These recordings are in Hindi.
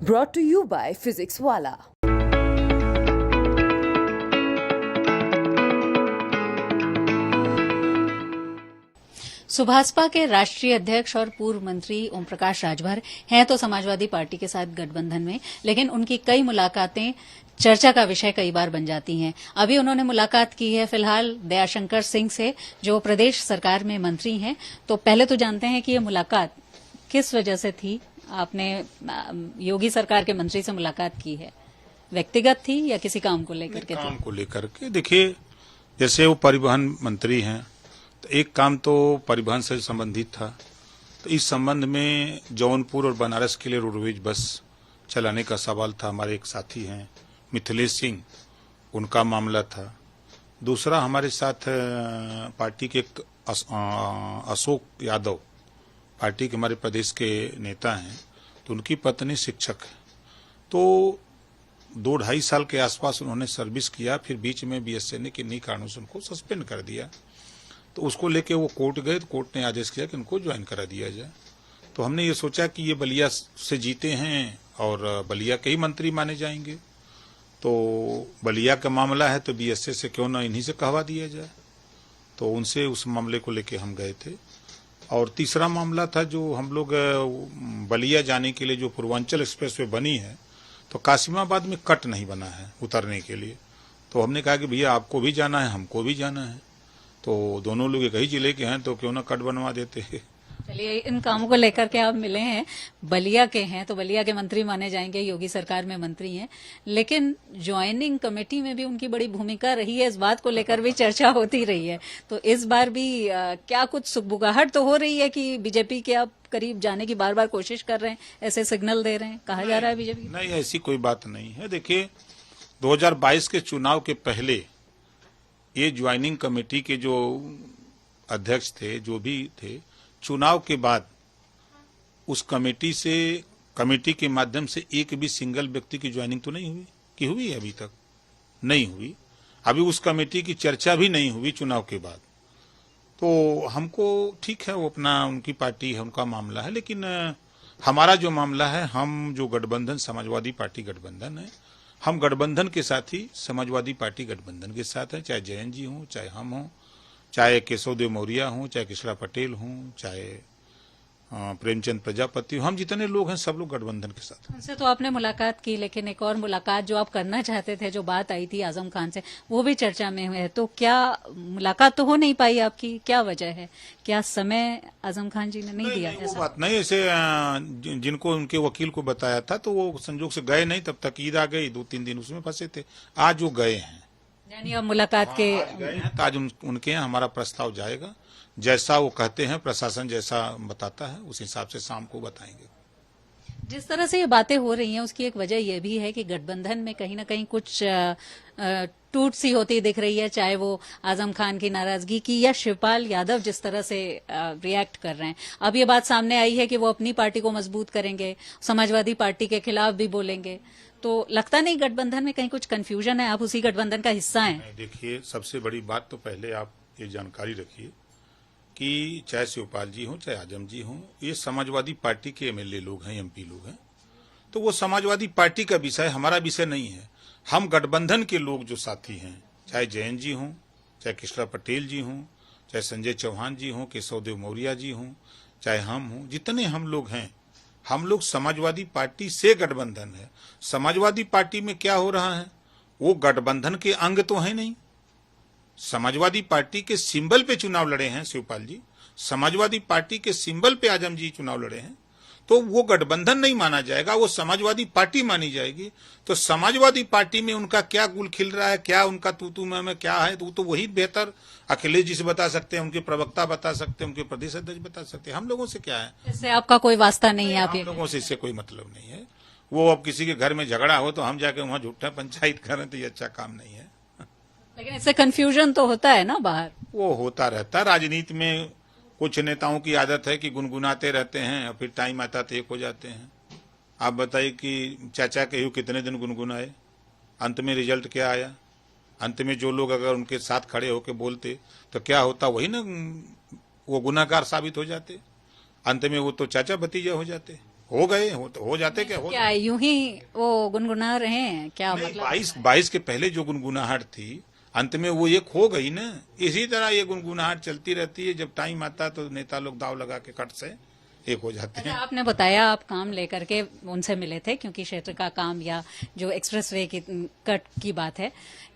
brought to you by Physics Wala. Subhaspa के राष्ट्रीय अध्यक्ष और पूर्व मंत्री ओम प्रकाश राजभर हैं तो समाजवादी पार्टी के साथ गठबंधन में, लेकिन उनकी कई मुलाकातें चर्चा का विषय कई बार बन जाती हैं। अभी उन्होंने मुलाकात की है फिलहाल दयाशंकर सिंह से, जो प्रदेश सरकार में मंत्री हैं। तो पहले तो जानते हैं कि ये मुलाकात किस वजह से थी। आपने योगी सरकार के मंत्री से मुलाकात की है, व्यक्तिगत थी या किसी काम को लेकर के? काम को लेकर के। देखिए, जैसे वो परिवहन मंत्री हैं, तो एक काम तो परिवहन से संबंधित था, तो इस संबंध में जौनपुर और बनारस के लिए रोडवेज बस चलाने का सवाल था। हमारे एक साथी हैं मिथिलेश सिंह, उनका मामला था। दूसरा, हमारे साथ पार्टी के अशोक यादव, पार्टी के हमारे प्रदेश के नेता हैं, तो उनकी पत्नी शिक्षक है। तो 2-2.5 साल के आसपास उन्होंने सर्विस किया, फिर बीच में बीएसए ने किन्हीं कारणों से उनको सस्पेंड कर दिया। तो उसको लेके वो कोर्ट गए, तो कोर्ट ने आदेश किया कि उनको ज्वाइन करा दिया जाए। तो हमने ये सोचा कि ये बलिया से जीते हैं और बलिया के ही मंत्री माने जाएंगे, तो बलिया का मामला है तो बीएसए से क्यों ना इन्हीं से कहवा दिया जाए। तो उनसे उस मामले को लेके हम गए थे। और तीसरा मामला था, जो हम लोग बलिया जाने के लिए जो पूर्वांचल एक्सप्रेस वे बनी है, तो कासिमाबाद में कट नहीं बना है उतरने के लिए। तो हमने कहा कि भैया आपको भी जाना है, हमको भी जाना है, तो दोनों लोग एक ही जिले के हैं, तो क्यों ना कट बनवा देते। चलिए, इन कामों को लेकर के आप मिले हैं, बलिया के हैं तो बलिया के मंत्री माने जाएंगे, योगी सरकार में मंत्री हैं, लेकिन ज्वाइनिंग कमेटी में भी उनकी बड़ी भूमिका रही है। इस बात को लेकर भी चर्चा होती रही है। तो इस बार भी क्या कुछ सुगबुगाहट तो हो रही है कि बीजेपी के आप करीब जाने की बार बार कोशिश कर रहे हैं, ऐसे सिग्नल दे रहे हैं, कहा जा रहा है बीजेपी? नहीं, ऐसी कोई बात नहीं है। देखिए, 2022 के चुनाव के पहले ये ज्वाइनिंग कमेटी के जो अध्यक्ष थे, जो भी थे, चुनाव के बाद उस कमेटी के माध्यम से एक भी सिंगल व्यक्ति की ज्वाइनिंग तो नहीं हुई कि हुई है? अभी तक नहीं हुई। अभी उस कमेटी की चर्चा भी नहीं हुई चुनाव के बाद। तो हमको ठीक है, वो अपना उनकी पार्टी है, उनका मामला है, लेकिन हमारा जो मामला है, हम जो गठबंधन समाजवादी पार्टी गठबंधन है, हम गठबंधन के साथ ही समाजवादी पार्टी गठबंधन के साथ है। चाहे जयंत जी हों, चाहे हम हों, चाहे केशव देव मौर्य हों, चाहे कृष्णा पटेल हों, चाहे प्रेमचंद प्रजापति हों, हम जितने लोग हैं सब लोग गठबंधन के साथ हैं। उनसे तो आपने मुलाकात की, लेकिन एक और मुलाकात जो आप करना चाहते थे, जो बात आई थी आजम खान से, वो भी चर्चा में है। तो क्या मुलाकात तो हो नहीं पाई आपकी? क्या वजह है? क्या समय आजम खान जी ने नहीं दिया? वो बात नहीं, ऐसे जिनको उनके वकील को बताया था, तो वो संजोग से गए नहीं। तब तक ईद आ गई, 2-3 दिन उसमें फंसे थे। आज वो गए हैं, यानी अब मुलाकात के गए हैं, तो आज उनके यहाँ हमारा प्रस्ताव जाएगा। जैसा वो कहते हैं, प्रशासन जैसा बताता है, उस हिसाब से शाम को बताएंगे। जिस तरह से ये बातें हो रही हैं, उसकी एक वजह यह भी है कि गठबंधन में कहीं ना कहीं कुछ टूट सी होती दिख रही है, चाहे वो आजम खान की नाराजगी की या शिवपाल यादव जिस तरह से रिएक्ट कर रहे हैं। अब ये बात सामने आई है कि वो अपनी पार्टी को मजबूत करेंगे, समाजवादी पार्टी के खिलाफ भी बोलेंगे। तो लगता नहीं गठबंधन में कहीं कुछ कंफ्यूजन है? आप उसी गठबंधन का हिस्सा हैं। देखिए, सबसे बड़ी बात तो पहले आप ये जानकारी रखिए कि चाहे शिवपाल जी हों, चाहे आजम जी हों, ये समाजवादी पार्टी के एमएलए लोग हैं, एमपी लोग हैं। तो वो समाजवादी पार्टी का विषय, हमारा विषय नहीं है। हम गठबंधन के लोग जो साथी हैं, चाहे जयंत जी हों, चाहे कृष्णा पटेल जी हों, चाहे संजय चौहान जी हों, केशव देव मौर्य जी हों, चाहे हम हों, जितने हम लोग हैं, हम लोग समाजवादी पार्टी से गठबंधन है। समाजवादी पार्टी में क्या हो रहा है, वो गठबंधन के अंग तो है नहीं। समाजवादी पार्टी के सिंबल पे चुनाव लड़े हैं शिवपाल जी, समाजवादी पार्टी के सिंबल पे आजम जी चुनाव लड़े हैं, तो वो गठबंधन नहीं माना जाएगा, वो समाजवादी पार्टी मानी जाएगी। तो समाजवादी पार्टी में उनका क्या गुल खिल रहा है, क्या उनका तूतू में क्या है, तो वही बेहतर अखिलेश जी से बता सकते हैं, उनके प्रवक्ता बता सकते हैं, उनके प्रदेश अध्यक्ष बता सकते हैं। हम लोगों से क्या है? इससे आपका कोई वास्ता नहीं है? आप हम लोगों से इससे कोई मतलब नहीं है। वो अब किसी के घर में झगड़ा हो तो हम जाके वहां झूठा पंचायत करें, तो ये अच्छा काम नहीं है। लेकिन इससे कंफ्यूजन तो होता है ना बाहर? वो होता रहता है। राजनीति में कुछ नेताओं की आदत है कि गुनगुनाते रहते हैं और फिर टाइम आता तो एक हो जाते हैं। आप बताइए कि चाचा कहियो कितने दिन गुनगुनाए, अंत में रिजल्ट क्या आया? अंत में जो लोग अगर उनके साथ खड़े होकर बोलते तो क्या होता, वही ना वो गुनाहगार साबित हो जाते। अंत में वो तो चाचा भतीजा हो जाते। हो गए, हो जाते क्या? क्या यूं ही वो गुनगुना रहे हैं क्या? नहीं, मतलब 22 के पहले जो गुनगुनाहट थी, अंत में वो एक हो गई ना। इसी तरह ये गुनगुनाहट चलती रहती है। जब टाइम आता है तो नेता लोग दाव लगा के कट से एक हो जाते अच्छा, हैं। आपने बताया आप काम लेकर के उनसे मिले थे क्योंकि क्षेत्र का काम या जो एक्सप्रेसवे की कट की बात है।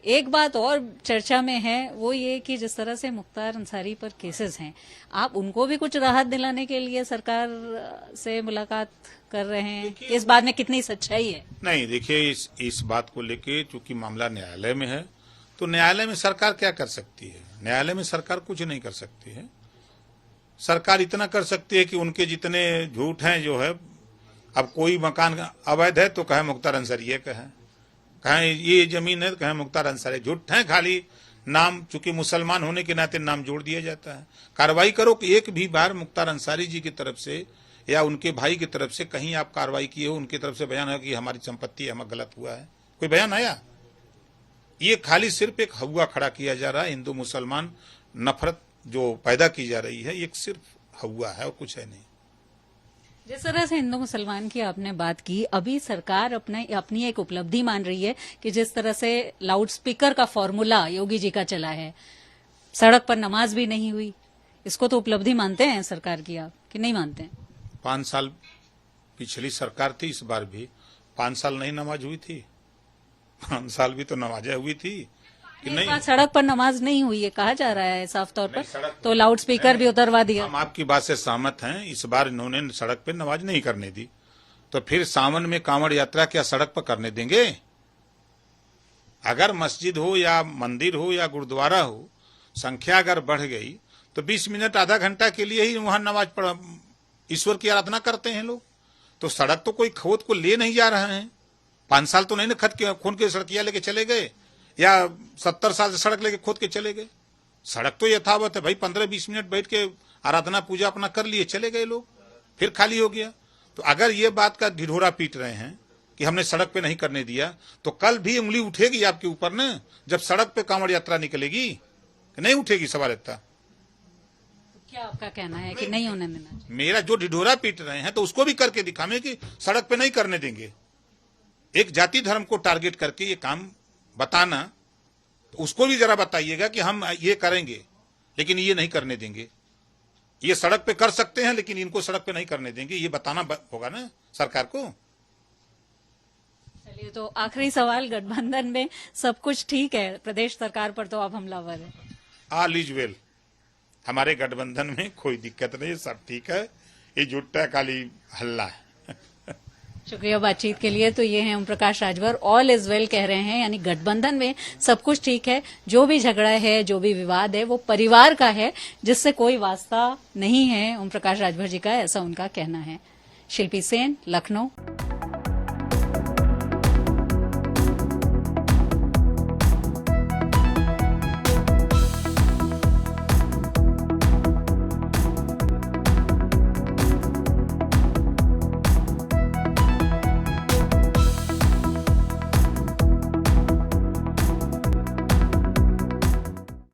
एक बात और चर्चा में है वो ये कि जिस तरह से मुख्तार अंसारी पर केसेस हैं, आप उनको भी कुछ राहत दिलाने के लिए सरकार से मुलाकात कर रहे हैं। इस बात में कितनी सच्चाई है? नहीं, देखिए, इस बात को लेके चूंकि मामला न्यायालय में है तो न्यायालय में सरकार क्या कर सकती है? न्यायालय में सरकार कुछ नहीं कर सकती है। सरकार इतना कर सकती है कि उनके जितने झूठ हैं जो है, अब कोई मकान अवैध है तो कहे मुख्तार अंसारी कहे ये जमीन है तो कहे मुख्तार अंसारी। झूठ है, खाली नाम, चूंकि मुसलमान होने के नाते नाम जोड़ दिया जाता है। कार्रवाई करो कि एक भी बार मुख्तार अंसारी जी की तरफ से या उनके भाई की तरफ से कहीं आप कार्रवाई किए हो, उनकी तरफ से बयान है कि हमारी संपत्ति हमें गलत हुआ है, कोई बयान आया? ये खाली सिर्फ एक हवा खड़ा किया जा रहा है। हिंदू मुसलमान नफरत जो पैदा की जा रही है, ये सिर्फ हवा है और कुछ है नहीं। जिस तरह से हिंदू मुसलमान की आपने बात की, अभी सरकार अपनी एक उपलब्धि मान रही है कि जिस तरह से लाउड स्पीकर का फॉर्मूला योगी जी का चला है, सड़क पर नमाज भी नहीं हुई, इसको तो उपलब्धि मानते हैं सरकार की आप कि नहीं मानते हैं? 5 साल पिछली सरकार थी, इस बार भी 5 साल नहीं नमाज हुई थी? 5 साल भी तो नमाजें हुई थी कि नहीं? सड़क पर नमाज नहीं हुई है कहा जा रहा है साफ तौर पर, तो लाउड स्पीकर भी उतरवा दिया। हम आपकी बात से सहमत हैं। इस बार इन्होंने सड़क पे नमाज नहीं करने दी, तो फिर सावन में कांवड़ यात्रा क्या सड़क पर करने देंगे? अगर मस्जिद हो या मंदिर हो या गुरुद्वारा हो, संख्या अगर बढ़ गई तो 20 मिनट आधा घंटा के लिए ही वहां नमाज पढ़, ईश्वर की आराधना करते हैं लोग। तो सड़क तो कोई खोद को ले नहीं जा रहे हैं। 5 साल तो नहीं ना खून के सड़कियां लेके चले गए, या 70 साल से सड़क लेके खोद के चले गए। सड़क तो यथावत है भाई, 15-20 मिनट बैठ के आराधना पूजा अपना कर लिए, चले गए लोग, फिर खाली हो गया। तो अगर ये बात का ढिढोरा पीट रहे हैं कि हमने सड़क पे नहीं करने दिया, तो कल भी उंगली उठेगी आपके ऊपर न, जब सड़क पे कांवड़ यात्रा निकलेगी, कि नहीं उठेगी? सवाल इतना। क्या आपका कहना है कि नहीं होने देना? मेरा जो ढिढोरा पीट रहे हैं तो उसको भी करके दिखावे कि सड़क पे नहीं करने देंगे। एक जाति धर्म को टारगेट करके ये काम बताना, तो उसको भी जरा बताइएगा कि हम ये करेंगे लेकिन ये नहीं करने देंगे। ये सड़क पे कर सकते हैं लेकिन इनको सड़क पे नहीं करने देंगे, ये बताना होगा ना सरकार को। चलिए, तो आखिरी सवाल, गठबंधन में सब कुछ ठीक है, प्रदेश सरकार पर तो आप हमलावर है? ऑल इज वेल, हमारे गठबंधन में कोई दिक्कत नहीं, सब ठीक है। ये जुट्टा काली हल्ला है। शुक्रिया बातचीत के लिए। तो ये हैं Om Prakash Rajbhar, all is well कह रहे हैं, यानी गठबंधन में सब कुछ ठीक है। जो भी झगड़ा है, जो भी विवाद है, वो परिवार का है, जिससे कोई वास्ता नहीं है ओम प्रकाश राजभर जी का, ऐसा उनका कहना है। शिल्पी सेन, लखनऊ।